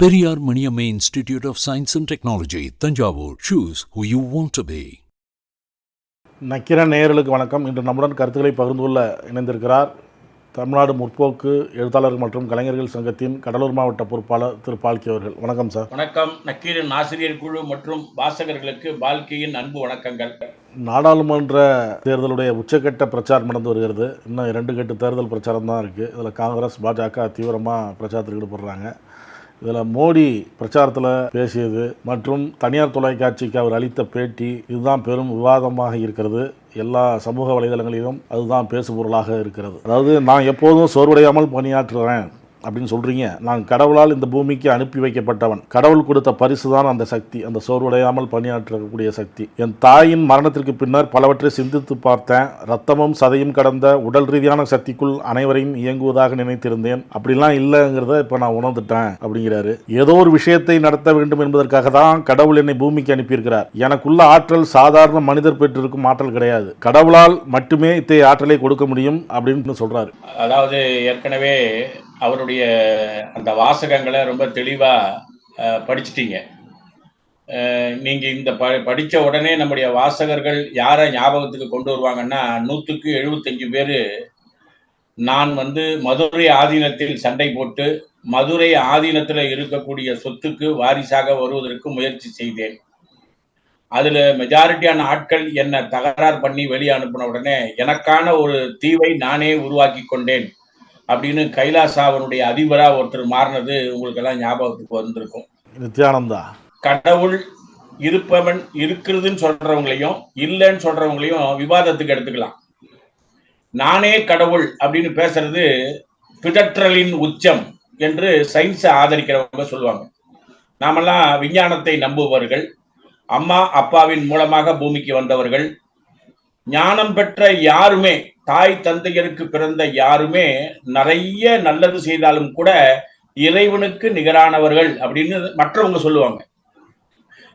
Periyar Maniamma Institute of Science and Technology, Thanjavur. Choose who you want to be. Nakkheeran நேயர்களுக்கு வணக்கம். இன்று நம்முடன் கருத்துக்களை பகிர்ந்து கொள்ள இணைந்திருக்கிறார் தமிழ்நாடு முற்போக்கு எழுத்தாளர்கள் மற்றும் கலைஞர்கள் சங்கத்தின் கடலூர் மாவட்ட பொறுப்பாளர் திரு பால்கி அவர்கள். வணக்கம் சார். வணக்கம். நக்கீரன் ஆசிரியர் குழு மற்றும் வாசகர்களுக்கு பால்கியின் அன்பு வணக்கங்கள். நாடாளுமன்ற தேர்தலுடைய உச்சக்கட்ட பிரச்சாரம் நடந்து வருகிறது. இன்னும் 2 கட்ட தேர்தல் பிரச்சாரம் தான் இருக்குது. இதில் காங்கிரஸ் பாஜக தீவிரமாக பிரச்சாரத்தில் ஈடுபடுறாங்க. இதில் மோடி பிரச்சாரத்தில் பேசியது மற்றும் தனியார் தொலைக்காட்சிக்கு அவர் அளித்த பேட்டி இதுதான் பெரும் விவாதமாக இருக்கிறது. எல்லா சமூக வலைதளங்களிலும் அதுதான் பேசுபொருளாக இருக்கிறது. அதாவது, நான் எப்போதும் சோர்வடையாமல் பணியாற்றுறேன் அப்படின்னு சொல்கிறீங்க. நான் கடவுளால் இந்த பூமிக்கு அனுப்பி வைக்கப்பட்டவன். கடவுள் கொடுத்த பரிசு தான் அந்த சக்தி, அந்த சோர்வடையாமல் பணியாற்றக்கூடிய சக்தி. என் தாயின் மரணத்திற்கு பின்னர் பலவற்றை சிந்தித்து பார்த்தேன். ரத்தமும் சதையும் கடந்த உடல் ரீதியான சக்திக்குள் அனைவரையும் இயங்குவதாக நினைத்திருந்தேன். அப்படிலாம் இல்லைங்கிறத இப்போ நான் உணர்ந்துட்டேன் அப்படிங்கிறாரு. ஏதோ ஒரு விஷயத்தை நடத்த வேண்டும் என்பதற்காக தான் கடவுள் என்னை பூமிக்கு அனுப்பியிருக்கிறார். எனக்குள்ள ஆற்றல் சாதாரண மனிதர் பெற்றிருக்கும் ஆற்றல் கிடையாது. கடவுளால் மட்டுமே இத்தகைய ஆற்றலை கொடுக்க முடியும் அப்படின்னு சொல்றாரு. அதாவது ஏற்கனவே அவருடைய அந்த வாசகங்களை ரொம்ப தெளிவாக படிச்சிட்டீங்க. நீங்கள் இந்த படித்த உடனே நம்முடைய வாசகர்கள் யாரை ஞாபகத்துக்கு கொண்டு வருவாங்கன்னா 100க்கு 75 பேர் நான் மதுரை ஆதீனத்தில் சண்டை போட்டு மதுரை ஆதீனத்தில் இருக்கக்கூடிய சொத்துக்கு வாரிசாக வருவதற்கு முயற்சி செய்தேன். அதில் மெஜாரிட்டியான ஆட்கள் என்னை தகராறு பண்ணி வெளியே அனுப்பின உடனே எனக்கான ஒரு தீவை நானே உருவாக்கி கொண்டேன் அப்படின்னு கைலாசாவனுடைய அதிபராக ஒருத்தர் மாறினது உங்களுக்கு எல்லாம் ஞாபகத்துக்கு வந்திருக்கும். நித்யானந்தா. கடவுள் இருப்பவன் இருக்கிறதுன்னு சொல்றவங்களையும் இல்லைன்னு சொல்றவங்களையும் விவாதத்துக்கு எடுத்துக்கலாம். நானே கடவுள் அப்படின்னு பேசுறது பிதற்றலின் உச்சம் என்று சயின்ஸை ஆதரிக்கிறவங்க சொல்லுவாங்க. நாமெல்லாம் விஞ்ஞானத்தை நம்புபவர்கள், அம்மா அப்பாவின் மூலமாக பூமிக்கு வந்தவர்கள். ஞானம் பெற்ற யாருமே, தாய் தந்தையருக்கு பிறந்த யாருமே நிறைய நல்லது செய்தாலும் கூட இறைவனுக்கு நிகரானவர்கள் அப்படின்னு மற்றவங்க சொல்லுவாங்க.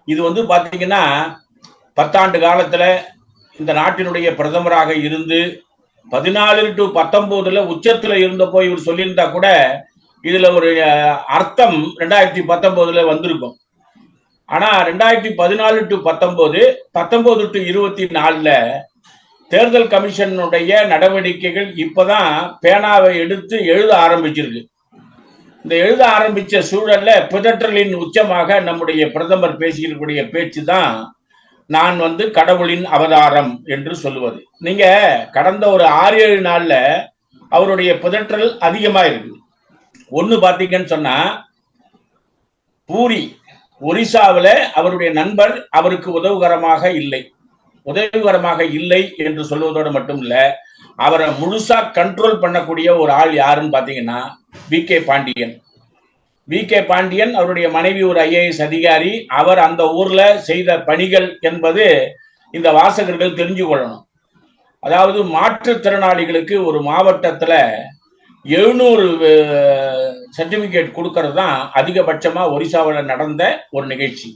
இது பாத்தீங்கன்னா 10 ஆண்டு காலத்துல இந்த நாட்டினுடைய பிரதமராக இருந்து 14 to 19 உச்சத்துல இருந்தப்போ இவர் சொல்லியிருந்தா கூட இதுல ஒரு அர்த்தம் 2019 வந்திருக்கும். ஆனா 2014 to 19, 19 to 24 தேர்தல் கமிஷனுடைய நடவடிக்கைகள் இப்பதான் பேனாவை எடுத்து எழுத ஆரம்பிச்சிருக்கு. இந்த எழுத ஆரம்பிச்ச சூழல்ல பிதற்றலின் உச்சமாக நம்முடைய பிரதமர் பேசியிருக்கக்கூடிய பேச்சு தான் நான் கடவுளின் அவதாரம் என்று சொல்லுவது. நீங்க கடந்த ஒரு 6-7 நாள்ல அவருடைய பிதற்றல் அதிகமா இருக்கு. ஒண்ணு பாத்தீங்கன்னு சொன்னா, பூரி ஒரிசாவில் அவருடைய நண்பர் அவருக்கு உதவிகரமாக இல்லை என்று சொல்வதோடு மட்டும் இல்ல, அவரை முழுசா கண்ட்ரோல் பண்ணக்கூடிய ஒரு ஆள் யாருன்னு பாத்தீங்கன்னா வி.கே. பாண்டியன். வி.கே. பாண்டியன் அவருடைய மனைவி ஒரு IAS அதிகாரி. அவர் அந்த ஊர்ல செய்த பணிகள் என்பது இந்த வாசகர்கள் தெரிஞ்சு கொள்ளணும். அதாவது மாற்றுத்திறனாளிகளுக்கு ஒரு மாவட்டத்துல 700 சர்டிபிகேட் கொடுக்கறது தான் அதிகபட்சமா ஒரிசாவில் நடந்த ஒரு நிகழ்ச்சி.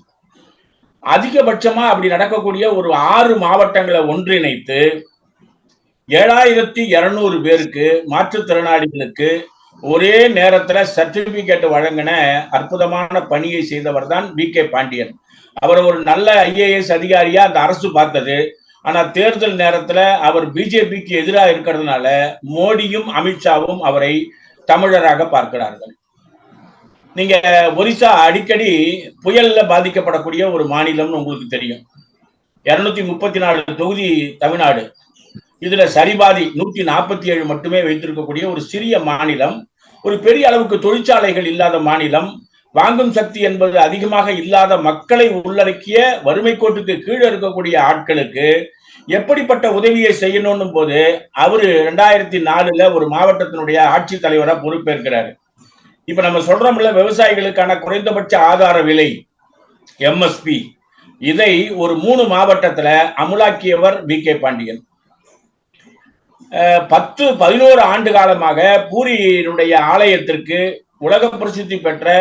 அதிகபட்சமா அப்படி நடக்கக்கூடிய ஒரு 6 மாவட்டங்களை ஒன்றிணைத்து 7200 பேருக்கு, மாற்றுத்திறனாளிகளுக்கு ஒரே நேரத்துல சர்டிபிகேட் வழங்கின அற்புதமான பணியை செய்தவர் தான் வி.கே. பாண்டியன். அவர் ஒரு நல்ல IAS அதிகாரியா அந்த அரசு பார்த்தது. ஆனா தேர்தல் நேரத்துல அவர் பிஜேபிக்கு எதிராக இருக்கிறதுனால மோடியும் அமித்ஷாவும் அவரை தமிழராக பார்க்கிறார்கள். நீங்க ஒரிசா அடிக்கடி புயல்ல பாதிக்கப்படக்கூடிய ஒரு மாநிலம்னு உங்களுக்கு தெரியும். 234 தொகுதி தமிழ்நாடு. இதுல சரிபாதி 147 மட்டுமே வைத்திருக்கக்கூடிய ஒரு சிறிய மாநிலம், ஒரு பெரிய அளவுக்கு தொழிற்சாலைகள் இல்லாத மாநிலம், வாங்கும் சக்தி என்பது அதிகமாக இல்லாத மக்களை உள்ளடக்கிய வறுமை கோட்டுக்கு கீழே இருக்கக்கூடிய ஆட்களுக்கு எப்படிப்பட்ட உதவியை செய்யணும் போது அவரு 2004 ஒரு மாவட்டத்தினுடைய ஆட்சித் தலைவரா பொறுப்பேற்கிறாரு. இப்ப நம்ம சொல்றோம்ல, விவசாயிகளுக்கான குறைந்தபட்ச ஆதார விலை MSP, இதை ஒரு 3 மாவட்டத்துல அமுலாக்கியவர் வி.கே. பாண்டியன். 10-11 ஆண்டு காலமாக பூரியினுடைய ஆலயத்திற்கு, உலக பிரசித்தி பெற்ற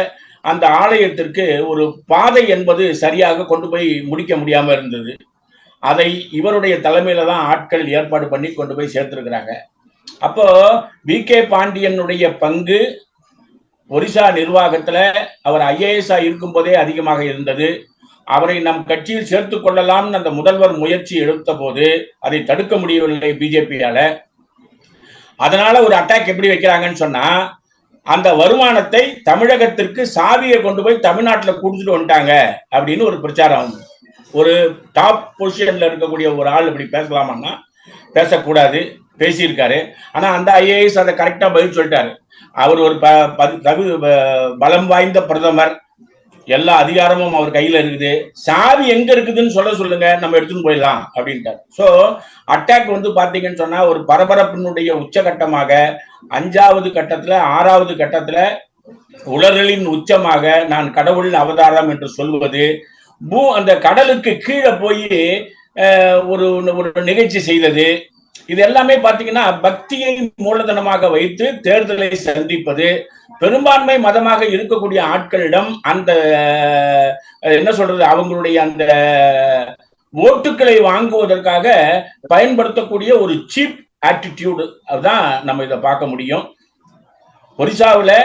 அந்த ஆலயத்திற்கு ஒரு பாதை என்பது சரியாக கொண்டு போய் முடிக்க முடியாம இருந்தது. அதை இவருடைய தலைமையில தான் ஆட்கள் ஏற்பாடு பண்ணி கொண்டு போய் சேர்த்திருக்கிறாங்க. அப்போ வி.கே. பாண்டியனுடைய பங்கு ஒரிசா நிர்வாகத்துல அவர் IAS இருக்கும் போதே அதிகமாக இருந்தது. அவரை நம் கட்சியில் சேர்த்துக் கொள்ளலாம்னு அந்த முதல்வர் முயற்சி எடுத்த போது அதை தடுக்க முடியவில்லை பிஜேபியால. அதனால ஒரு அட்டாக் எப்படி வைக்கிறாங்கன்னு சொன்னா, அந்த வருமானத்தை தமிழகத்திற்கு சாவியை கொண்டு போய் தமிழ்நாட்டில் கொடுத்துட்டு வந்துட்டாங்க அப்படின்னு ஒரு பிரச்சாரம். ஒரு டாப் பொசிஷன்ல இருக்கக்கூடிய ஒரு ஆள் இப்படி பேசலாமான்னா பேசக்கூடாது, பேசியிருக்காரு. ஆனா அந்த IAS அதை கரெக்டா பதில் சொல்லிட்டாரு. அவர் ஒரு பலம் வாய்ந்த பிரதமர், எல்லா அதிகாரமும் அவர் கையில இருக்குது, சாவி எங்க இருக்குதுன்னு சொல்லுங்க, நம்ம எடுத்துன்னு போயிடலாம் அப்படின்ட்டார். சோ அட்டாக் வந்து பாத்தீங்கன்னு சொன்னா ஒரு பரபரப்பினுடைய உச்சகட்டமாக 5வது கட்டத்துல 6வது கட்டத்துல உலர்களின் உச்சமாக நான் கடவுளின் அவதாரம் என்று சொல்வது, அந்த கடலுக்கு கீழே போய் ஒரு நிகழ்ச்சி செய்தது, இது எல்லாமே பாத்தீங்கன்னா பக்தியை மூலதனமாக வைத்து தேர்தலை சந்திப்பது, பெரும்பான்மை மதமாக இருக்கக்கூடிய ஆட்களிடம் அந்த என்ன சொல்றது அவங்களுடைய அந்த ஓட்டுக்களை வாங்குவதற்காக பயன்படுத்தக்கூடிய ஒரு சீப் ஆட்டிடியூடு தான் நம்ம இதை பார்க்க முடியும். ஒரிசாவில்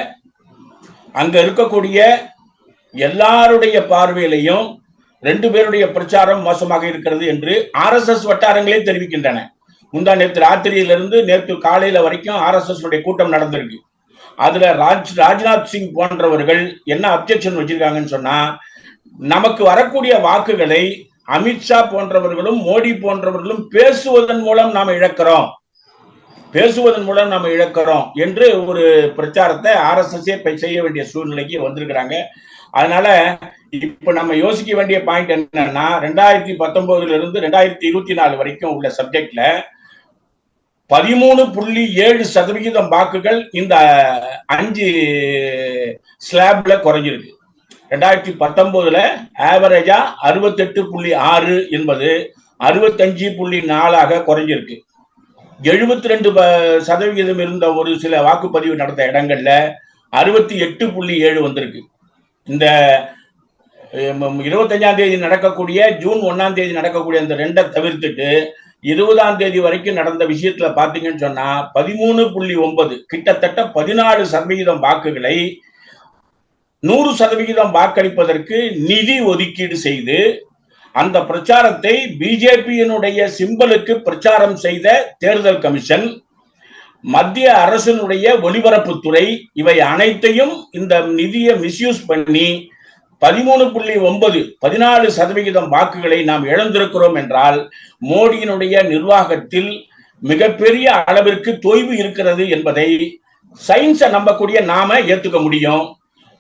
அங்க இருக்கக்கூடிய எல்லாருடைய பார்வையிலையும் 2 பேருடைய பிரச்சாரம் மோசமாக இருக்கிறது என்று RSS வட்டாரங்களே தெரிவிக்கின்றன. முந்தா நேற்று ராத்திரியிலிருந்து நேற்று காலையில வரைக்கும் RSS கூட்டம் நடந்திருக்கு. அதுல ராஜ்நாத் சிங் போன்றவர்கள் என்ன அப்செக்ஷன் வச்சிருக்காங்கன்னு சொன்னா, நமக்கு வரக்கூடிய வாக்குகளை அமித்ஷா போன்றவர்களும் மோடி போன்றவர்களும் பேசுவதன் மூலம் நாம் இழக்கிறோம் என்று ஒரு பிரச்சாரத்தை RSS செய்ய வேண்டிய சூழ்நிலைக்கு வந்திருக்கிறாங்க. அதனால இப்ப நம்ம யோசிக்க வேண்டிய பாயிண்ட் என்னன்னா, 2019 இருந்து 2024 வரைக்கும் உள்ள சப்ஜெக்ட்ல 13.7% வாக்குகள் இந்த 5 ஸ்லாப்ல குறைஞ்சிருக்கு. 2019 ஆவரேஜா 68.6 என்பது 65.4 குறைஞ்சிருக்கு. 72% இருந்த ஒரு சில வாக்குப்பதிவு நடந்த இடங்கள்ல 68.7 வந்திருக்கு. இந்த 25ஆம் தேதி நடக்கக்கூடிய ஜூன் 1ஆம் தேதி நடக்கக்கூடிய அந்த 2 தவிர்த்துட்டு 20ஆம் தேதி வரைக்கும் நடந்த விஷயத்துல பாத்தீங்கன்னு சொன்னா 13.9 கிட்டத்தட்ட 14% வாக்குகளை 100% வாக்களிப்பதற்கு நிதி ஒதுக்கீடு செய்து அந்த பிரச்சாரத்தை பிஜேபியினுடைய சிம்பலுக்கு பிரச்சாரம் செய்த தேர்தல் கமிஷன், மத்திய அரசினுடைய ஒலிபரப்புத்துறை, இவை அனைத்தையும் இந்த நிதியை மிஸ்யூஸ் பண்ணி 13.9 14% வாக்குகளை நாம் இழந்திருக்கிறோம் என்றால் மோடியினுடைய நிர்வாகத்தில் மிகப்பெரிய அளவிற்கு தொய்வு இருக்கிறது என்பதை சயின்ஸை நம்பக்கூடிய நாம ஏத்துக்க முடியும்.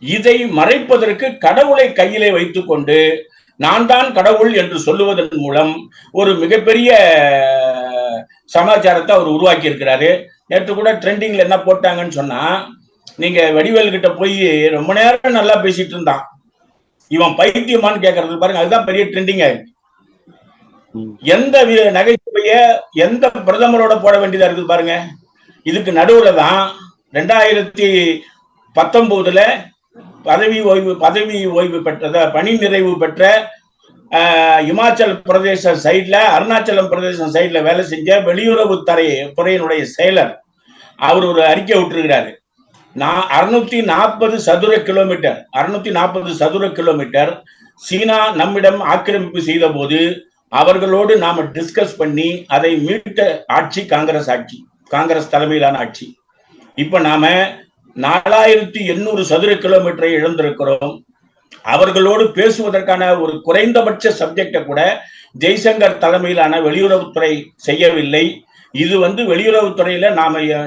இதை மறைப்பதற்கு கடவுளை கையிலே வைத்துக் கொண்டு நான் தான் கடவுள் என்று சொல்லுவதன் மூலம் ஒரு மிகப்பெரிய சமாச்சாரத்தை அவர் உருவாக்கி இருக்கிறாரு. நேற்று கூட ட்ரெண்டிங்ல என்ன போட்டாங்கன்னு சொன்னா, நீங்க வடிவேல் கிட்ட போய் ரொம்ப நேரம் நல்லா பேசிட்டு இருந்தான், இவன் பைத்தியமான்னு கேட்கறது பாருங்க, அதுதான் பெரிய ட்ரெண்டிங் ஆயிருக்கு. எந்த நகைச்சுவைய எந்த பிரதமரோட போட வேண்டியதா இருக்குது பாருங்க. இதுக்கு நடுவுல தான் 2019 பதவி ஓய்வு பெற்றத பணி நிறைவு பெற்ற இமாச்சல் பிரதேச சைட்ல அருணாச்சலம் பிரதேச சைட்ல வேலை செஞ்ச வெளியுறவு துறையினுடைய செயலர் அவர் ஒரு அறிக்கை விட்டுருக்கிறாரு. 640 சதுர கிலோமீட்டர் சீனா நம்மிடம் ஆக்கிரமிப்பு செய்த போது அவர்களோடு நாம டிஸ்கஸ் பண்ணி அதை மீட்ட ஆட்சி காங்கிரஸ் தலைமையிலான ஆட்சி. இப்ப நாம 4800 சதுர கிலோமீட்டரை இழந்திருக்கிறோம். அவர்களோடு பேசுவதற்கான ஒரு குறைந்தபட்ச சப்ஜெக்டை கூட ஜெய்சங்கர் தலைமையிலான வெளியுறவுத்துறை செய்யவில்லை. இது வெளியுறவுத்துறையில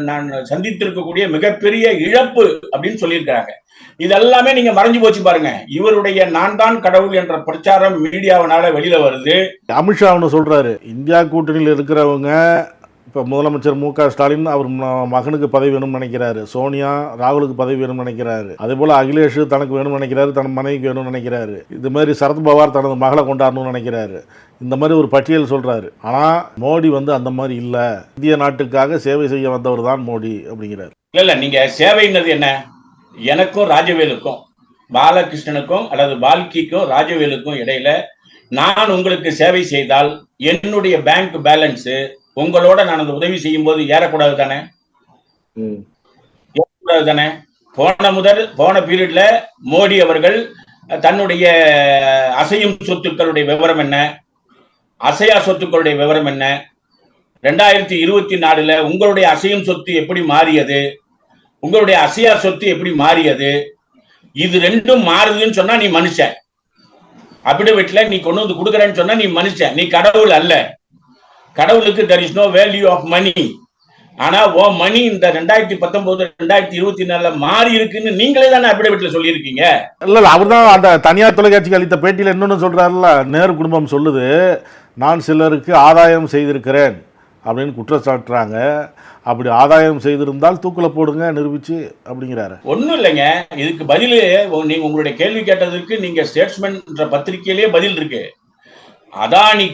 நான் சந்தித்திருக்கக்கூடிய மிகப்பெரிய இழப்பு அப்படின்னு சொல்லியிருக்காங்க. இதெல்லாமே நீங்க மறைஞ்சு போச்சு பாருங்க. இவருடைய நான் தான் கடவுள் என்ற பிரச்சாரம் மீடியாவினால வெளியில வருது. அமித்ஷா ஒன்று சொல்றாரு, இந்தியா கூட்டணியில் இருக்கிறவங்க இப்போ முதலமைச்சர் மு.க. ஸ்டாலின் அவர் மகனுக்கு பதவி வேணும்னு நினைக்கிறாரு, சோனியா ராகுலுக்கு பதவி வேணும்னு நினைக்கிறாரு, அதே போல் அகிலேஷ் தனக்கு வேணும்னு நினைக்கிறாரு, தன் மனைவிக்கு வேணும்னு நினைக்கிறாரு, இது மாதிரி சரத்பவார் தனது மகளை கொண்டாடணும்னு நினைக்கிறாரு. இந்த மாதிரி ஒரு பட்டியல் சொல்றாரு. ஆனால் மோடி அந்த மாதிரி இல்லை, இந்திய நாட்டுக்காக சேவை செய்ய வந்தவர் தான் மோடி அப்படிங்கிறார். இல்ல நீங்க சேவைங்கிறது என்ன? எனக்கும் ராஜவேலுக்கும் பாலகிருஷ்ணனுக்கும் அல்லது பால்கிக்கும் ராஜவேலுக்கும் இடையில நான் உங்களுக்கு சேவை செய்தால் என்னுடைய பேங்க் பேலன்ஸ் உங்களோட நான் அந்த உதவி செய்யும் போது ஏறக்கூடாது தானே? போன பீரியட்ல மோடி அவர்கள் தன்னுடைய அசையும் சொத்துக்களுடைய விவரம் என்ன, அசையா சொத்துக்களுடைய விவரம் என்ன, 2024 உங்களுடைய அசையும் சொத்து எப்படி மாறியது, உங்களுடைய அசையா சொத்து எப்படி மாறியது, இது ரெண்டும் மாறுதுன்னு சொன்னா நீ மனுஷன். அபிடவிட்ல நீ கொண்டு வந்து கொடுக்குறேன்னு சொன்னா நீ மனுஷன், நீ கடவுள் அல்ல. கடவுளுக்கு there is no value of money. ஆனா ஓ மணி இந்த 2019 2024 மாறி இருக்குன்னு நீங்களே தானே அபிடவிட்ல சொல்லியிருக்கீங்க. இல்ல அவர் தான் அந்த தனியார் தொலைக்காட்சிக்கு அளித்த பேட்டியில இன்னொன்னு சொல்றாருல்ல, நேரு குடும்பம் சொல்லுது நான் சிலருக்கு ஆதாயம் செய்திருக்கிறேன் அப்படின்னு குற்றச்சாட்டுறாங்க. அப்படி ஆதாயம் செய்திருந்தால் தூக்குல போடுங்க நிரூபிச்சு அப்படிங்கிறாரு. ஒன்றும் இல்லைங்க, இதுக்கு பதில் நீங்க உங்களுடைய கேள்வி கேட்டதற்கு நீங்க ஸ்டேட்ஸ்மென்ட் பத்திரிகையிலேயே பதில் இருக்கு. அதானி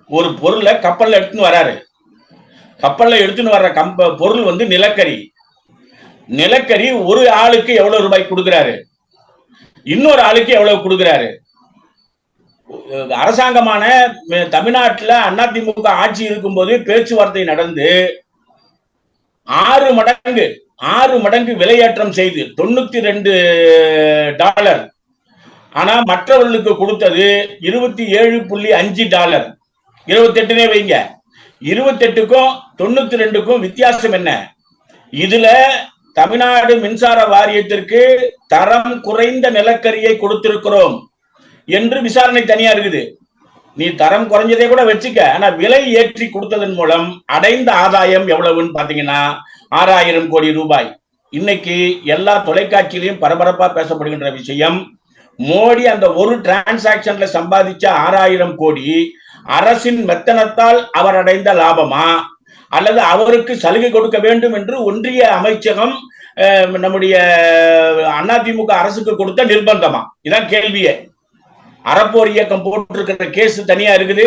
ஒரு பொருளை கப்பல்ல எடுத்துன்னு வராரு. கப்பல்ல எடுத்துன்னு வர்ற பொருள் வந்து நிலக்கரி ஒரு ஆளுக்கு எவ்வளவு ரூபாய் கொடுக்கிறாரு, இன்னொரு ஆளுக்கு எவ்வளவு கொடுக்கிறாரு. அரசாங்கமான தமிழ்நாட்டில் அதிமுக ஆட்சி இருக்கும்போது பேச்சுவார்த்தை நடந்து 6 மடங்கு விலையேற்றம் செய்து $92. ஆனா மற்றவர்களுக்கு கொடுத்தது $27.5. 28 வைங்க, 28க்கும் 92க்கும் வித்தியாசம் என்ன? இதுல தமிழ்நாடு மின்சார வாரியத்திற்கு தரம் குறைந்த நிலக்கரியை கொடுத்திருக்கிறோம் என்று விசாரணை தனியா இருக்குது. நீ தரம் குறைஞ்சதை கூட வச்சுக்க, ஆனா விலை ஏற்றி கொடுத்ததன் மூலம் அடைந்த ஆதாயம் எவ்வளவுன்னு பாத்தீங்கன்னா 6000 கோடி ரூபாய். இன்னைக்கு எல்லா தொலைக்காட்சியிலையும் பரபரப்பா பேசப்படுகின்ற விஷயம், மோடி அந்த ஒரு டிரான்சாக்சன்ல சம்பாதிச்ச 6000 கோடி அரசின் மெத்தனத்தால் அவர் அடைந்த லாபமா, அல்லது அவருக்கு சலுகை கொடுக்க வேண்டும் என்று ஒன்றிய அமைச்சகம் நம்முடைய அதிமுக அரசுக்கு கொடுத்த நிர்பந்தமா? இதான் கேள்வியே. அறப்போர் இயக்கம் போட்டிருக்கிற கேஸ் தனியா இருக்குது,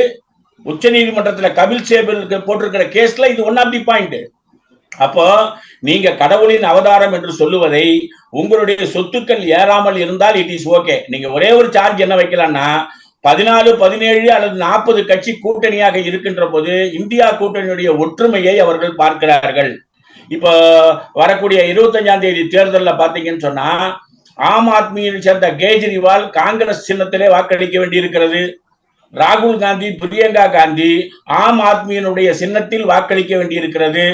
உச்ச நீதிமன்றத்தில் கபில் சேபல் போட்டிருக்கிற கேஸ்ல இது ஒன் ஆஃப் தி பாயிண்ட். அப்போ நீங்க கடவுளின் அவதாரம் என்று சொல்லுவதை உங்களுடைய சொத்துக்கள் ஏறாமல் இருந்தால் இட் இஸ் ஓகே. நீங்க ஒரே ஒரு சார்ஜ் என்ன வைக்கலாம்னா 14, 17 அல்லது 40 கட்சி கூட்டணியாக இருக்கின்ற போது இந்தியா கூட்டணியுடைய ஒற்றுமையை அவர்கள் பார்க்கிறார்கள். இப்போ வரக்கூடிய 25ஆம் தேதி தேர்தலில் பாத்தீங்கன்னு சொன்னா ஆம் ஆத்மியை சேர்ந்த கேஜ்ரிவால் காங்கிரஸ் சின்னத்திலே வாக்களிக்க வேண்டி இருக்கிறது. ராகுல் காந்தி, பிரியங்கா காந்தி ஆம் ஆத்மியினுடைய சின்னத்தில் வாக்களிக்க வேண்டி இருக்கிறது.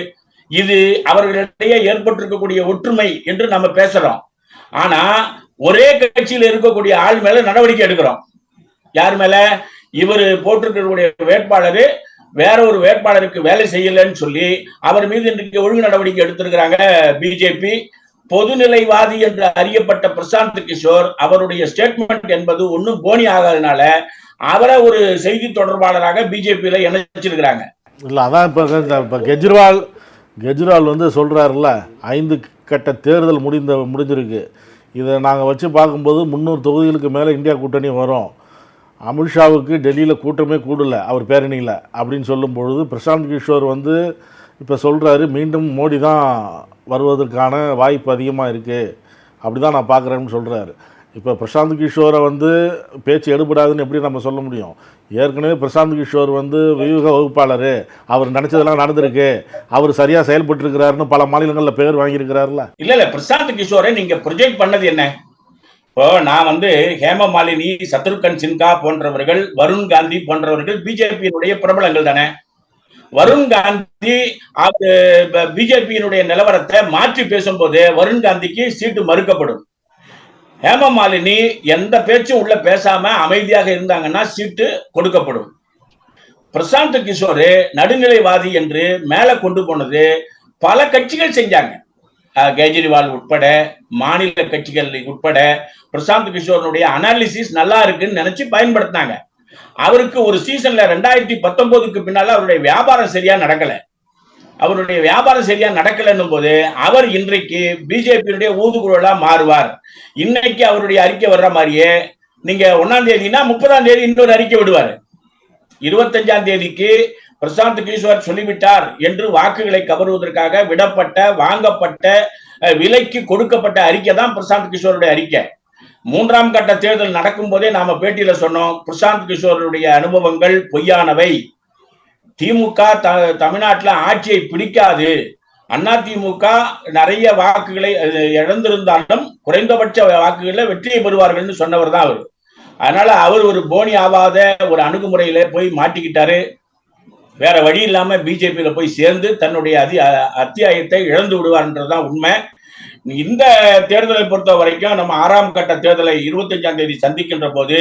இது அவர்களிடையே ஏற்பட்டிருக்கக்கூடிய ஒற்றுமை என்று நம்ம பேசுறோம். ஆனா ஒரே கட்சியில் இருக்கக்கூடிய ஆள் மேல நடவடிக்கை எடுக்கிறோம். யார் மேல? இவர் போட்டிருக்கக்கூடிய வேட்பாளர் வேற ஒரு வேட்பாளருக்கு வேலை செய்யலன்னு சொல்லி அவர் மீது இன்றைக்கு ஒழுங்கு நடவடிக்கை எடுத்திருக்கிறாங்க பிஜேபி. பொதுநிலைவாதி என்று அறியப்பட்ட பிரசாந்த் கிஷோர் அவருடைய ஸ்டேட்மெண்ட் என்பது ஒன்னும் போனி ஆகாதனால அவரை ஒரு செய்தி தொடர்பாளராக பிஜேபியில இணைச்சிருக்கிறாங்க. இல்ல அதான் இப்ப கெஜ்ரிவால் வந்து சொல்றாருல்ல, 5 கட்ட தேர்தல் முடிஞ்சிருக்கு, இதை நாங்கள் வச்சு பார்க்கும்போது 300 தொகுதிகளுக்கு மேலே இந்தியா கூட்டணி வரும், அமித்ஷாவுக்கு டெல்லியில் கூட்டமே கூடலை அவர் பேரணியில் அப்படின்னு சொல்லும் பொழுது பிரசாந்த் கிஷோர் வந்து இப்போ சொல்கிறாரு மீண்டும் மோடி தான் வருவதற்கான வாய்ப்பு அதிகமாக இருக்குது, அப்படி தான் நான் பார்க்குறேன்னு சொல்கிறாரு. இப்போ பிரசாந்த் கிஷோரை வந்து பேச்சு எடுபடாதுன்னு எப்படி நம்ம சொல்ல முடியும்? ஏற்கனவே பிரசாந்த் கிஷோர் வந்து வியூக வகுப்பாளர், அவர் நினச்சதெல்லாம் நடந்திருக்கு, அவர் சரியாக செயல்பட்டுருக்கிறாருன்னு பல மாநிலங்களில் பேர் வாங்கியிருக்கிறாருல. இல்லை பிரசாந்த் கிஷோரை நீங்கள் ப்ரொஜெக்ட் பண்ணது என்ன? இப்போ நான் வந்து ஹேமமாலினி, சத்ருகன் சின்ஹா போன்றவர்கள், வருண் காந்தி போன்றவர்கள் பிஜேபியினுடைய பிரபலங்கள் தானே. வருண் காந்தி பிஜேபியினுடைய நிலவரத்தை மாற்றி பேசும்போது வருண் காந்திக்கு சீட்டு மறுக்கப்படும். ஹேமமாலினி எந்த பேச்சும் உள்ள பேசாம அமைதியாக இருந்தாங்கன்னா சீட்டு கொடுக்கப்படும். பிரசாந்த் கிஷோர் நடுநிலைவாதி என்று மேல கொண்டு போனது பல கட்சிகள் செஞ்சாங்க. கேஜ்ரிவால் உட்பட, மாநில கட்சிகள் உட்பட பிரசாந்த் கிஷோருடைய அனாலிசிஸ் நல்லா இருக்குன்னு நினைச்சு பயன்படுத்தினாங்க. அவருக்கு ஒரு சீசன்ல 2019க்கு பின்னால அவருடைய வியாபாரம் சரியா நடக்கல. அவருடைய வியாபாரம் சரியா நடக்கலன்னும் போது அவர் இன்றைக்கு பிஜேபியுடைய ஊதுகுழலா மாறுவார். இன்னைக்கு அவருடைய அறிக்கை வர்ற மாதிரியே நீங்க 1ஆம் தேதினா 30ஆம் தேதி இன்னொரு அறிக்கை விடுவார். 25ஆம் தேதிக்கு பிரசாந்த் கிஷோர் சொல்லிவிட்டார் என்று வாக்குகளை கவருவதற்காக விடப்பட்ட, வாங்கப்பட்ட, விலைக்கு கொடுக்கப்பட்ட அறிக்கை தான் பிரசாந்த் கிஷோருடைய அறிக்கை. 3ஆம் கட்ட தேர்தல் நடக்கும் போதே நாம பேட்டியில சொன்னோம், பிரசாந்த் கிஷோருடைய அனுபவங்கள் பொய்யானவை, திமுக தமிழ்நாட்டில் ஆட்சியை பிடிக்காது, அதிமுக நிறைய வாக்குகளை இழந்திருந்தாலும் குறைந்தபட்ச வாக்குகளை வெற்றியை பெறுவார்கள்னு சொன்னவர் தான் அவர். அதனால அவர் ஒரு போனி ஆகாத ஒரு அணுகுமுறையில போய் மாட்டிக்கிட்டாரு. வேற வழி இல்லாம பிஜேபியில போய் சேர்ந்து தன்னுடைய அத்தியாயத்தை இழந்து விடுவார்ன்றதுதான் உண்மை. இந்த தேர்தலை பொறுத்த வரைக்கும் நம்ம 6ஆம் கட்ட தேர்தலை 25ஆம் தேதி சந்திக்கின்ற போது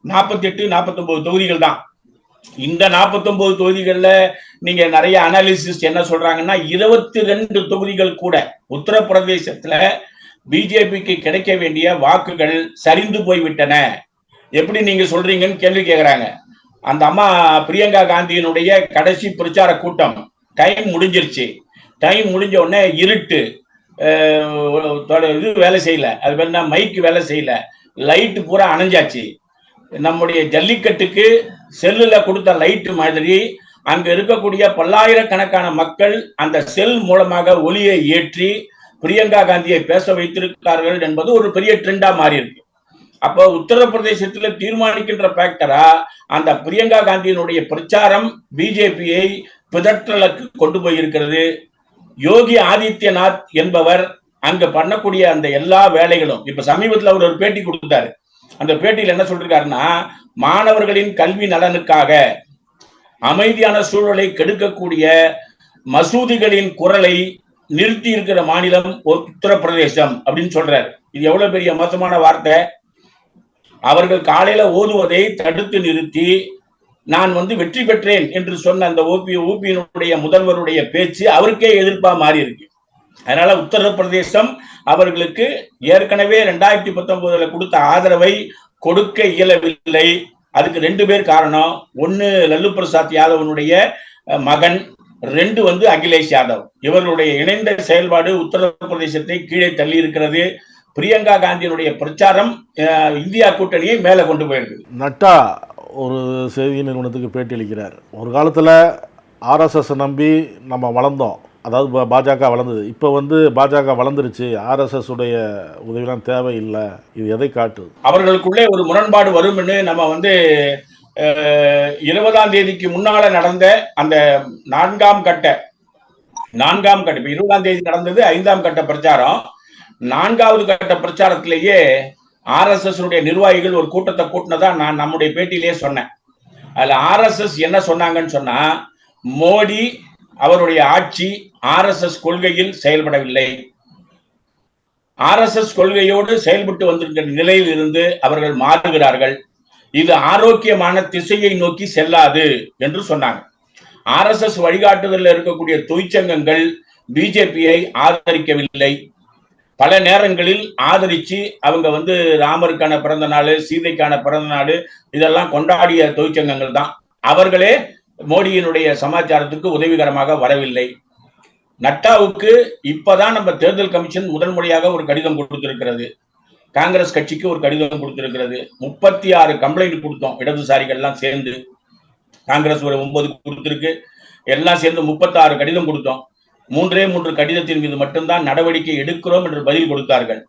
48, 49 தொகுதிகள் தான். இந்த 49 தொகுதிகள்ல நீங்க நிறைய அனாலிசிஸ் என்ன சொல்றாங்கன்னா 22 தொகுதிகள் கூட உத்தரப்பிரதேசத்துல பிஜேபிக்கு கிடைக்க வேண்டிய வாக்குகள் சரிந்து போய்விட்டன. எப்படி நீங்க சொல்றீங்கன்னு கேள்வி கேட்கிறாங்க. அந்த அம்மா பிரியங்கா காந்தியினுடைய கடைசி பிரச்சார கூட்டம் டைம் முடிஞ்சிருச்சு. டைம் முடிஞ்ச உடனே இருட்டு, இது வேலை செய்யல, அது பேர் மைக்கு வேலை செய்யல, லைட்டு பூரா அணைஞ்சாச்சு. நம்முடைய ஜல்லிக்கட்டுக்கு செல்லுல கொடுத்த லைட்டு மாதிரி அங்க இருக்கக்கூடிய பல்லாயிரக்கணக்கான மக்கள் அந்த செல் மூலமாக ஒளியை ஏற்றி பிரியங்கா காந்தியை பேச வைத்திருக்கிறார்கள் என்பது ஒரு பெரிய ட்ரெண்டா மாறி இருக்கு. அப்போ உத்தரப்பிரதேசத்துல தீர்மானிக்கின்ற ஃபேக்டரா அந்த பிரியங்கா காந்தியினுடைய பிரச்சாரம் பிஜேபியை பிதற்றலுக்கு கொண்டு போயிருக்கிறது. யோகி ஆதித்யநாத் என்பவர் அங்க பண்ணக்கூடிய அந்த எல்லா வேலைகளும், இப்ப சமீபத்தில் அவர் ஒரு பேட்டி கொடுத்தாரு. அந்த பேட்டியில் என்ன சொல்றாருன்னா, மாணவர்களின் கல்வி நலனுக்காக அமைதியான சூழலை கெடுக்கக்கூடிய மசூதிகளின் குரலை நிறுத்தி இருக்கிற மாநிலம் உத்தரப்பிரதேசம் அப்படின்னு சொல்றாரு. இது எவ்வளவு பெரிய மோசமான வார்த்தை. அவர்கள் காலையில ஓதுவதை தடுத்து நிறுத்தி நான் வெற்றி பெற்றேன் என்று சொன்ன அந்த ஊபியினுடைய முதல்வருடைய பேச்சு அவருக்கே எதிர்ப்பா மாறி இருக்கு. அதனால உத்தரப்பிரதேசம் அவர்களுக்கு ஏற்கனவே 2019 கொடுத்த ஆதரவை கொடுக்க இயலவில்லை. அதுக்கு 2 பேர் காரணம். ஒன்னு லல்லு பிரசாத் யாதவனுடைய மகன், 2 அகிலேஷ் யாதவ். இவர்களுடைய இணைந்த செயல்பாடு உத்தரப்பிரதேசத்தை கீழே தள்ளி இருக்கிறது. பிரியங்கா காந்தியினுடைய பிரச்சாரம் இந்தியா கூட்டணியை மேல கொண்டு போயிருக்கு. நட்டா ஒரு செய்தி நிறுவனத்துக்கு பேட்டி அளிக்கிறார். ஒரு காலத்தில் ஆர்எஸ்எஸ் நம்பி நம்ம வளர்ந்தோம், அதாவது பாஜக வளர்ந்தது. இப்போ பாஜக வளர்ந்துருச்சு, ஆர்எஸ்எஸ் உடைய உதவிலாம் தேவையில்லை. இது எதை காட்டுது? அவர்களுக்குள்ளே ஒரு முரண்பாடு வரும்னு நம்ம 20ஆம் தேதிக்கு முன்னால நடந்த அந்த 4ஆம் கட்ட இப்ப 20ஆம் தேதி நடந்தது 5ஆம் கட்ட பிரச்சாரம். 4வது கட்ட பிரச்சாரத்திலேயே ஆர்எஸ்எஸ் நிர்வாகிகள் ஒரு கூட்டத்தை கூட்டினதா நான் நம்முடைய பேட்டியிலேயே சொன்னேன். அதுல ஆர்எஸ்எஸ் என்ன சொன்னாங்கன்னு சொன்னா, மோடி அவருடைய ஆட்சி ஆர்எஸ்எஸ் கொள்கையில் செயல்படவில்லை, ஆர்எஸ்எஸ் கொள்கையோடு செயல்பட்டு வந்திருக்கிற நிலையில் இருந்து அவர்கள் மாறுகிறார்கள், இது ஆரோக்கியமான திசையை நோக்கி செல்லாது என்று சொன்னாங்க. ஆர்எஸ்எஸ் வழிகாட்டுதலில் இருக்கக்கூடிய தொழிற்சங்கங்கள் பிஜேபியை ஆதரிக்கவில்லை. பல நேரங்களில் ஆதரிச்சு அவங்க ராமருக்கான பிறந்த நாள், சீதைக்கான பிறந்த நாள் இதெல்லாம் கொண்டாடிய தொழிற்சங்கங்கள் தான். அவர்களே மோடியினுடைய சமாச்சாரத்துக்கு உதவிகரமாக வரவில்லை. நட்டாவுக்கு இப்பதான் நம்ம தேர்தல் கமிஷன் முதல் முறையாக ஒரு கடிதம் கொடுத்திருக்கிறது. காங்கிரஸ் கட்சிக்கு ஒரு கடிதம் கொடுத்திருக்கிறது. 36 கம்ப்ளைண்ட் கொடுத்தோம் இடதுசாரிகள்லாம் சேர்ந்து. காங்கிரஸ் ஒரு 9 கொடுத்திருக்கு, எல்லாம் சேர்ந்து 36 கடிதம் கொடுத்தோம். 3 கடிதத்தின் மீது மட்டும்தான் நடவடிக்கை எடுக்கிறோம் என்று பதில் கொடுத்தார்கள்.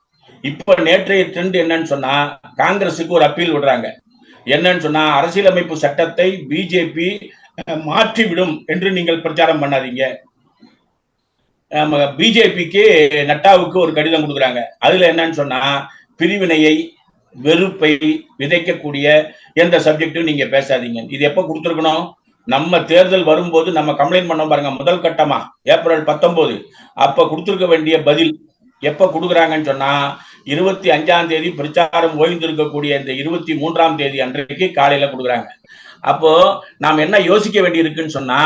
இப்ப நேற்றைய ட்ரெண்ட் என்னன்னு சொன்னா, காங்கிரசுக்கு ஒரு அப்பீல் விடுறாங்க. என்னன்னு சொன்னா, அரசியலமைப்பு சட்டத்தை பிஜேபி மாற்றிவிடும் என்று நீங்கள் பிரச்சாரம் பண்ணாதீங்க. பிஜேபிக்கு நட்டாவுக்கு ஒரு கடிதம் கொடுக்குறாங்க. அதுல என்னன்னு சொன்னா, பிரிவினையை வெறுப்பை விதைக்கக்கூடிய எந்த சப்ஜெக்டும் நீங்க பேசாதீங்க. இது எப்ப கொடுத்துருக்கணும்? நம்ம தேர்தல் வரும்போது நம்ம கம்ப்ளைண்ட் பண்ண பாருங்க, முதல் கட்டமா ஏப்ரல் 19 அப்ப கொடுத்திருக்க வேண்டிய பதில் எப்ப கொடுக்குறாங்கன்னு சொன்னா, 25ஆம் தேதி பிரச்சாரம் ஓய்ந்திருக்கக்கூடிய இந்த 23ஆம் தேதி அன்றைக்கு காலையில கொடுக்குறாங்க. அப்போ நாம் என்ன யோசிக்க வேண்டி இருக்குன்னு சொன்னா,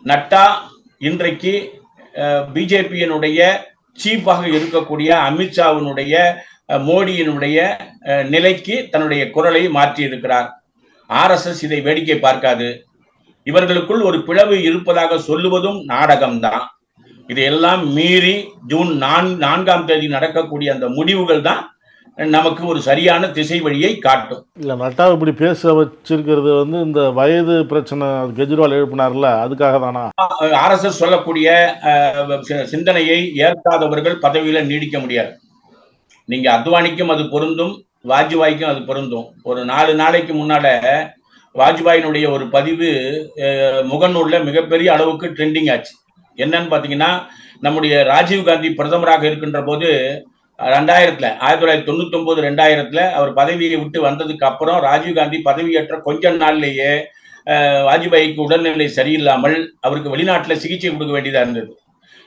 நட்டா இன்றைக்கு பிஜேபியினுடைய சீஃபாக இருக்கக்கூடிய அமித்ஷாவினுடைய மோடியினுடைய நிலைக்கு தன்னுடைய குரலை மாற்றி இருக்கிறார். ஆர்எஸ்எஸ் இதை வேடிக்கை பார்க்காது. இவர்களுக்குள் ஒரு பிளவு இருப்பதாக சொல்லுவதும் நாடகம்தான். இதையெல்லாம் மீறி ஜூன் 4ஆம் தேதி நடக்கக்கூடிய அந்த முடிவுகள் தான் நமக்கு ஒரு சரியான திசை வழியை காட்டும். இல்ல, நட்டா இப்படி பேச வச்சிருக்கிறது இந்த வயது பிரச்சனை கெஜ்ரிவால் எழுப்பினார்ல, அதுக்காக தானா? ஆர்எஸ்எஸ் சொல்லக்கூடிய சிந்தனையை ஏற்காதவர்கள் பதவியில நீடிக்க முடியாது. நீங்க அத்வானிக்கும் அது பொருந்தும், வாஜ்பாய்க்கும் அது பொருந்தும். ஒரு 4 நாளைக்கு முன்னால வாஜ்பாயினுடைய ஒரு பதிவு முகநூல்ல மிகப்பெரிய அளவுக்கு ட்ரெண்டிங் ஆச்சு. என்னன்னு பாத்தீங்கன்னா, நம்முடைய ராஜீவ்காந்தி பிரதமராக இருக்கின்ற போது 1999 2000 அவர் பதவியை விட்டு வந்ததுக்கு அப்புறம் ராஜீவ்காந்தி பதவியேற்ற கொஞ்ச நாள்லேயே வாஜ்பாய்க்கு உடல்நிலை சரியில்லாமல் அவருக்கு வெளிநாட்டில் சிகிச்சை கொடுக்க வேண்டியதா இருந்தது.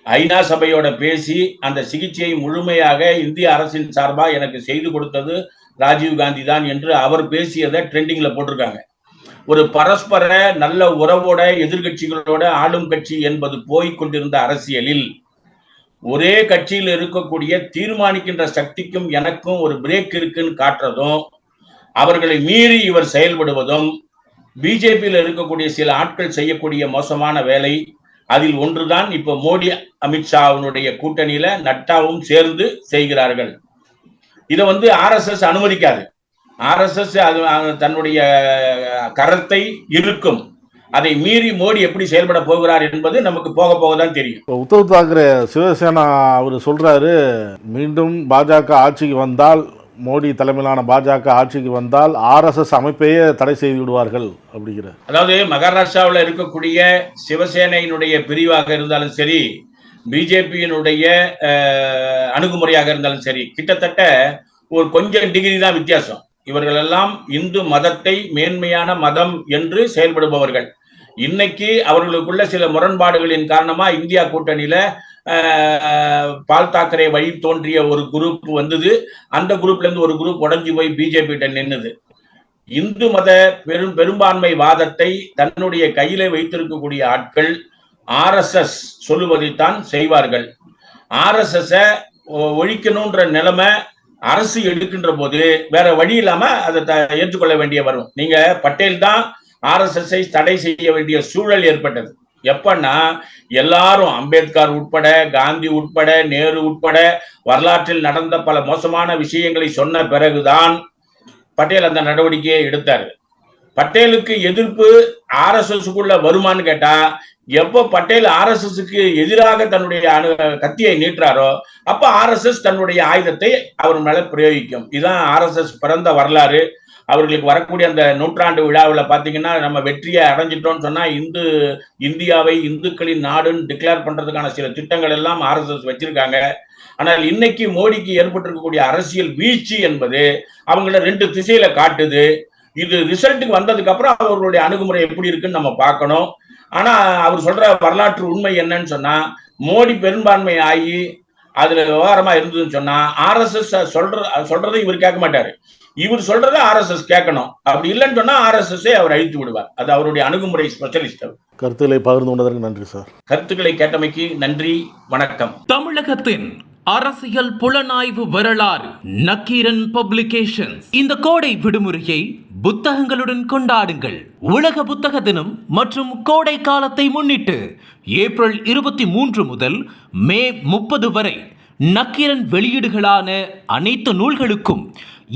ஐநா சபையோட பேசி அந்த சிகிச்சையை முழுமையாக இந்திய அரசின் சார்பா எனக்கு செய்து கொடுத்தது ராஜீவ்காந்தி தான் என்று அவர் பேசியதை ட்ரெண்டிங்ல போட்டிருக்காங்க. ஒரு பரஸ்பர நல்ல உறவோட எதிர்கட்சிகளோட ஆளும் கட்சி என்பது போய்கொண்டிருந்த அரசியலில் ஒரே கட்சியில் இருக்கக்கூடிய தீர்மானிக்கின்ற சக்திக்கும் எனக்கும் ஒரு பிரேக் இருக்குன்னு காட்டுறதும், அவர்களை மீறி இவர் செயல்படுவதும், பிஜேபியில் இருக்கக்கூடிய சில ஆட்கள் செய்யக்கூடிய மோசமான வேலை. அதில் ஒன்றுதான் இப்ப மோடி அமித்ஷாவுடைய கூட்டணியில நட்டாவும் சேர்ந்து செய்கிறார்கள். இதை RSS அனுமதிக்காது. RSS அது தன்னுடைய கரத்தை இருக்கும். அதை மீறி மோடி எப்படி செயல்பட போகிறார் என்பது நமக்கு போக போகதான் தெரியும். உத்தவ் தாக்கரே சிவசேனா அவர் சொல்றாரு, மீண்டும் பாஜக ஆட்சிக்கு வந்தால், மோடி தலைமையிலான பாஜக ஆட்சிக்கு வந்தால் RSS அமைப்பையே தடை செய்து விடுவார்கள் அப்படிங்கிற. அதாவது மகாராஷ்டிராவில் இருக்கக்கூடிய சிவசேனையினுடைய பிரிவாக இருந்தாலும் சரி, பிஜேபியினுடைய அணுகுமுறையாக இருந்தாலும் சரி, கிட்டத்தட்ட ஒரு கொஞ்சம் டிகிரி தான் வித்தியாசம். இவர்கள் எல்லாம் இந்து மதத்தை மேன்மையான மதம் என்று செயல்படுபவர்கள். இன்னைக்கு அவர்களுக்குள்ள சில முரண்பாடுகளின் காரணமா இந்தியா கூட்டணியில பால் தாக்கரே வழி தோன்றிய ஒரு குரூப் வந்தது. அந்த குரூப்ல இருந்து ஒரு குரூப் உடஞ்சி போய் பிஜேபி கிட்ட நின்னுது. இந்து மத பெரும்பான்மை வாதத்தை தன்னுடைய கையில வைத்திருக்கக்கூடிய ஆட்கள் RSS சொல்லுவதைத்தான் செய்வார்கள். RSS ஒழிக்கணும்ன்ற நிலைமை அரசு எடுக்கின்ற போது வேற வழி இல்லாம அதை ஏற்றுக்கொள்ள வேண்டிய வரும். நீங்க பட்டேல் தான் RSS தடை செய்ய வேண்டிய சூழல் ஏற்பட்டது. எப்பன்னா எல்லாரும், அம்பேத்கர் உட்பட, காந்தி உட்பட, நேரு உட்பட வரலாற்றில் நடந்த பல மோசமான விஷயங்களை சொன்ன பிறகுதான் பட்டேல் அந்த நடவடிக்கையை எடுத்தாரு. பட்டேலுக்கு எதிர்ப்பு RSSக்குள்ள வருமானு கேட்டா, எப்போ பட்டேல் RSSக்கு எதிராக தன்னுடைய கத்தியை நீட்டுறாரோ அப்ப RSS தன்னுடைய ஆயுதத்தை அவர் மேல பிரயோகிக்கும். இதுதான் RSS பிறந்த வரலாறு. அவர்களுக்கு வரக்கூடிய அந்த நூற்றாண்டு விழாவில் பாத்தீங்கன்னா, நம்ம வெற்றியை அடைஞ்சிட்டோம்னு சொன்னா இந்தியாவை இந்துக்களின் நாடுன்னு டிக்ளேர் பண்றதுக்கான சில திட்டங்கள் எல்லாம் RSS வச்சிருக்காங்க. ஆனால் இன்னைக்கு மோடிக்கு ஏற்பட்டிருக்கக்கூடிய அரசியல் வீழ்ச்சி என்பது அவங்கள ரெண்டு திசையில காட்டுது. இது ரிசல்ட்டுக்கு வந்ததுக்கு அப்புறம் அவர்களுடைய அணுகுமுறை எப்படி இருக்குன்னு நம்ம பார்க்கணும். ஆனா அவர் சொல்ற வரலாற்று உண்மை என்னன்னு சொன்னா, மோடி பெரும்பான்மை ஆகி அதுல விவகாரமா இருந்ததுன்னு சொன்னா RSS சொல்றதை இவர் கேட்க மாட்டாரு. இவர் சொல்றதை RSS கேட்கணும். அப்படி இல்லைன்னு சொன்னா RSS அவர் அழித்து விடுவார். அது அவருடைய அணுகுமுறை ஸ்பெஷலிஸ்ட். கருத்துக்களை பகிர்ந்து கொண்டதற்கு நன்றி சார். கருத்துக்களை கேட்டமைக்கு நன்றி, வணக்கம். தமிழகத்தின் அரசியல் புலனாய்வு வரலாறு நக்கீரன் பப்ளிகேஷன்ஸ். இந்த கோடை விடுமுறையை புத்தகங்களுடன் கொண்டாடுங்கள். உலக புத்தக தினம் மற்றும் கோடை காலத்தை முன்னிட்டு ஏப்ரல் 23 முதல் மே 30 வரை நக்கீரன் வெளியீடுகளான அனைத்து நூல்களுக்கும்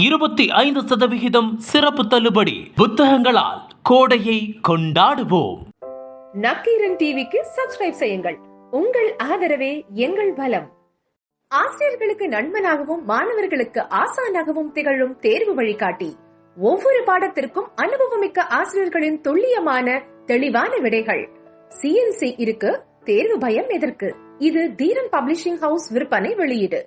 25% சிறப்பு தள்ளுபடி. புத்தகங்களால் கோடையை கொண்டாடுவோம். நக்கீரன் டிவிக்கு சப்ஸ்கிரைப் செய்யுங்கள். உங்கள் ஆதரவே எங்கள் பலம். ஆசிரியர்களுக்கு நண்பனாகவும் மாணவர்களுக்கு ஆசானாகவும் திகழும் தேர்வு வழிகாட்டி. ஒவ்வொரு பாடத்திற்கும் அனுபவமிக்க ஆசிரியர்களின் துல்லியமான தெளிவான விடைகள். CNC இருக்கு, தேர்வு பயம் எதற்கு? இது தீரன் பப்ளிஷிங் ஹவுஸ் விற்பனை வெளியீடு.